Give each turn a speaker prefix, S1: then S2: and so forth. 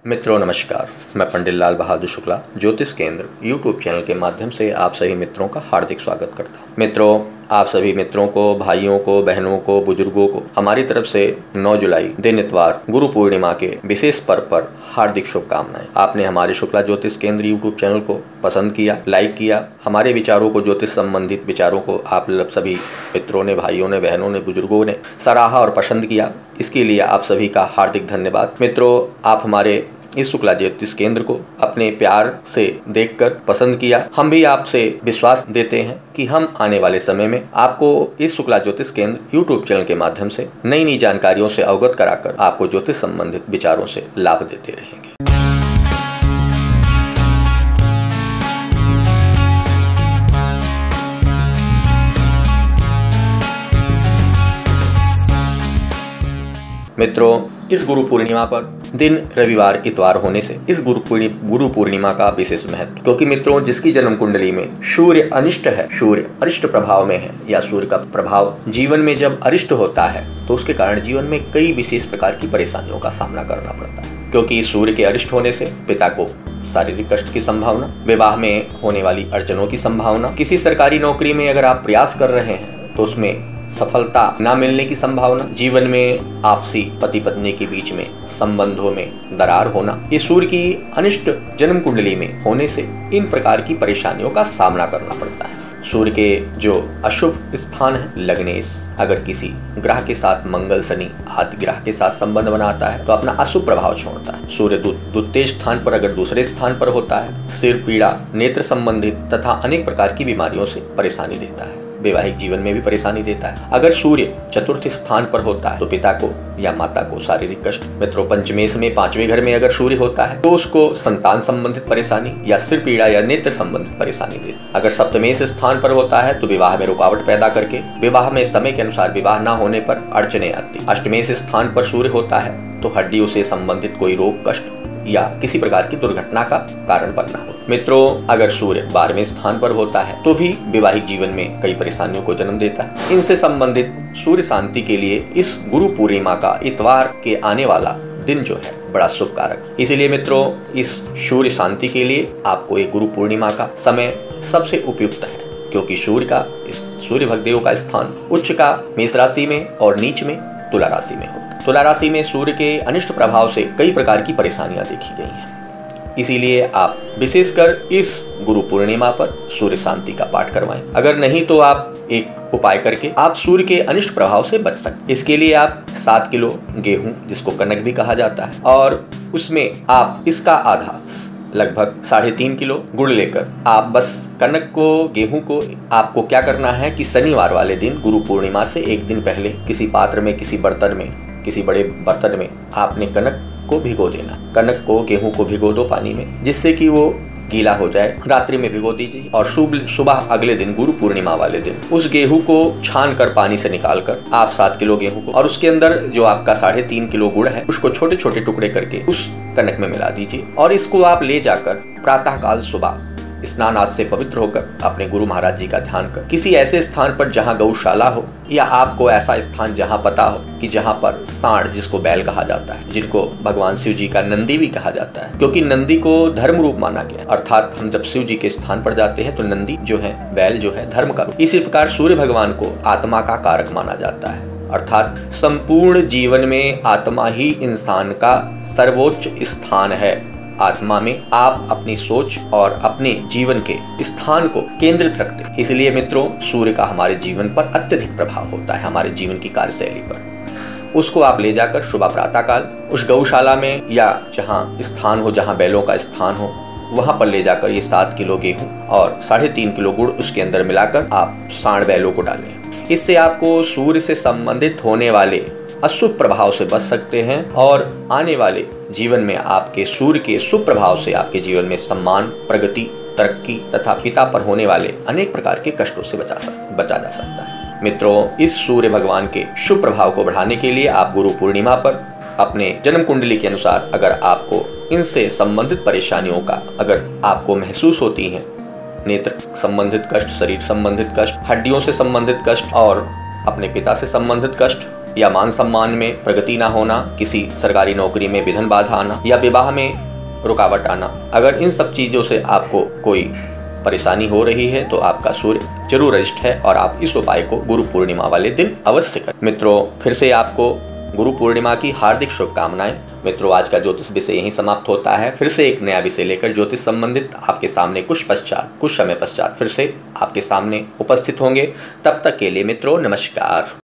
S1: मित्रों नमस्कार, मैं पंडित लाल बहादुर शुक्ला ज्योतिष केंद्र यूट्यूब चैनल के माध्यम से आप सभी मित्रों का हार्दिक स्वागत करता हूँ। मित्रों, आप सभी मित्रों को, भाइयों को, बहनों को, बुजुर्गों को हमारी तरफ से 9 जुलाई दिन इतवार गुरु पूर्णिमा के विशेष पर्व पर हार्दिक शुभकामनाएं। आपने हमारे शुक्ला ज्योतिष केंद्र यूट्यूब चैनल को पसंद किया, लाइक किया, हमारे विचारों को, ज्योतिष संबंधित विचारों को आप सभी मित्रों ने, भाइयों ने, बहनों ने, बुजुर्गों ने सराहा और पसंद किया। इसके लिए आप सभी का हार्दिक धन्यवाद। मित्रों, आप हमारे इस शुक्ला ज्योतिष केंद्र को अपने प्यार से देखकर पसंद किया। हम भी आपसे विश्वास देते हैं कि हम आने वाले समय में आपको इस शुक्ला ज्योतिष केंद्र यूट्यूब चैनल के माध्यम से नई नई जानकारियों से अवगत कराकर आपको ज्योतिष संबंधित विचारों से लाभ देते रहेंगे। मित्रों, इस गुरु पूर्णिमा पर दिन रविवार इतवार होने से इस गुरु पूर्णिमा का विशेष महत्व, क्योंकि मित्रों जिसकी जन्म कुंडली में सूर्य अनिष्ट है, सूर्य अरिष्ट प्रभाव में है, या सूर्य का प्रभाव जीवन में जब अरिष्ट होता है तो उसके कारण जीवन में कई विशेष प्रकार की परेशानियों का सामना करना पड़ता है। क्योंकि सूर्य के अरिष्ट होने से पिता को शारीरिक कष्ट की संभावना, विवाह में होने वाली अड़चनों की संभावना, किसी सरकारी नौकरी में अगर आप प्रयास कर रहे हैं तो उसमें सफलता ना मिलने की संभावना, जीवन में आपसी पति पत्नी के बीच में संबंधों में दरार होना, ये सूर्य की अनिष्ट जन्म कुंडली में होने से इन प्रकार की परेशानियों का सामना करना पड़ता है। सूर्य के जो अशुभ स्थान है, लग्नेश, अगर किसी ग्रह के साथ मंगल, शनि आदि ग्रह के साथ संबंध बनाता है तो अपना अशुभ प्रभाव छोड़ता है। सूर्य द्वितीय स्थान पर अगर दूसरे स्थान पर होता है, सिर पीड़ा, नेत्र संबंधित तथा अनेक प्रकार की बीमारियों से परेशानी देता है। वैवाहिक जीवन में भी परेशानी देता है। अगर सूर्य चतुर्थ स्थान पर होता है तो पिता को या माता को शारीरिक कष्ट। मित्रों, पंचमेश में 5वें घर में अगर सूर्य होता है तो उसको संतान संबंधित परेशानी या सिर पीड़ा या नेत्र संबंधित परेशानी दे। अगर सप्तमेश स्थान पर होता है तो विवाह में रुकावट पैदा करके विवाह में समय के अनुसार विवाह न होने पर अड़चने आती। अष्टमेश स्थान पर सूर्य होता है तो हड्डियों से संबंधित कोई रोग, कष्ट या किसी प्रकार की दुर्घटना का कारण बनना हो। मित्रों, अगर सूर्य 12वें स्थान पर होता है तो भी वैवाहिक जीवन में कई परेशानियों को जन्म देता है। इनसे संबंधित सूर्य शांति के लिए इस गुरु पूर्णिमा का इतवार के आने वाला दिन जो है बड़ा शुभ कारक। इसीलिए मित्रों, इस सूर्य शांति के लिए आपको एक गुरु पूर्णिमा का समय सबसे उपयुक्त है, क्योंकि सूर्य भगदेव का स्थान उच्च का मेष राशि में और नीच में तुला राशि में हो। तुला राशि में सूर्य के अनिष्ट प्रभाव से कई प्रकार की परेशानियां देखी गई हैं। इसीलिए आप विशेषकर इस गुरु पूर्णिमा पर सूर्य शांति का पाठ करवाएं। अगर नहीं तो आप एक उपाय करके आप सूर्य के अनिष्ट प्रभाव से बच सकते। इसके लिए आप 7 किलो गेहूं, जिसको कनक भी कहा जाता है, और उसमें आप इसका आधा लगभग 3.5 किलो गुड़ लेकर आप बस कनक को, गेहूं को आपको क्या करना है कि शनिवार वाले दिन गुरु पूर्णिमा से एक दिन पहले किसी पात्र में, किसी बर्तन में, किसी बड़े बर्तन में आपने कनक को भिगो देना। कनक को, गेहूं को भिगो दो पानी में, जिससे कि वो गीला हो जाए। रात्रि में भिगो दीजिए और सुबह अगले दिन गुरु पूर्णिमा वाले दिन उस गेहूं को छान कर पानी से निकाल कर आप 7 किलो गेहूं को और उसके अंदर जो आपका 3.5 किलो गुड़ है उसको छोटे छोटे टुकड़े करके उस कनक में मिला दीजिए, और इसको आप ले जाकर प्रातः काल सुबह स्नान आदि से पवित्र होकर अपने गुरु महाराज जी का ध्यान कर किसी ऐसे स्थान पर जहाँ गौशाला हो, या आपको ऐसा स्थान जहाँ पता हो कि जहाँ पर सांड, जिसको बैल कहा जाता है, जिनको भगवान शिव जी का नंदी भी कहा जाता है, क्योंकि नंदी को धर्म रूप माना गया। अर्थात हम जब शिव जी के स्थान पर जाते हैं तो नंदी जो है, बैल जो है, धर्म का रूप। इसी प्रकार सूर्य भगवान को आत्मा का कारक माना जाता है। अर्थात संपूर्ण जीवन में आत्मा ही इंसान का सर्वोच्च स्थान है। आत्मा में आप अपनी सोच और अपने जीवन के स्थान को केंद्रित रखते हैं। इसलिए मित्रों, सूर्य का हमारे जीवन पर अत्यधिक प्रभाव होता है, हमारे जीवन की कार्यशैली पर। उसको आप ले जाकर सुबह प्रातः काल उस गौशाला में या जहाँ स्थान हो, जहाँ बैलों का स्थान हो, वहाँ पर ले जाकर ये 7 किलो गेहूं और 3.5 किलो गुड़ उसके अंदर मिलाकर आप सांड बैलों को डालें। इससे आपको सूर्य से संबंधित होने वाले अशुभ प्रभाव से बच सकते हैं, और आने वाले जीवन में आपके सूर्य के शुभ प्रभाव से आपके जीवन में सम्मान, प्रगति, तरक्की तथा पिता पर होने वाले अनेक प्रकार के कष्टों से बचा जा सकता है। मित्रों, इस सूर्य भगवान के शुभ प्रभाव को बढ़ाने के लिए आप गुरु पूर्णिमा पर अपने जन्म कुंडली के अनुसार अगर आपको इनसे संबंधित परेशानियों का अगर आपको महसूस होती हैं, नेत्र संबंधित कष्ट, शरीर संबंधित कष्ट, हड्डियों से संबंधित कष्ट और अपने पिता से संबंधित कष्ट, या मान सम्मान में प्रगति ना होना, किसी सरकारी नौकरी में विघ्न बाधा आना या विवाह में रुकावट आना, अगर इन सब चीज़ों से आपको कोई परेशानी हो रही है तो आपका सूर्य जरूर अरिष्ट है और आप इस उपाय को गुरु पूर्णिमा वाले दिन अवश्य करें। मित्रों, फिर से आपको गुरु पूर्णिमा की हार्दिक शुभकामनाएं। मित्रों, आज का ज्योतिष विषय यहीं समाप्त होता है। फिर से एक नया विषय लेकर ज्योतिष संबंधित आपके सामने कुछ समय पश्चात फिर से आपके सामने उपस्थित होंगे। तब तक के लिए मित्रों, नमस्कार।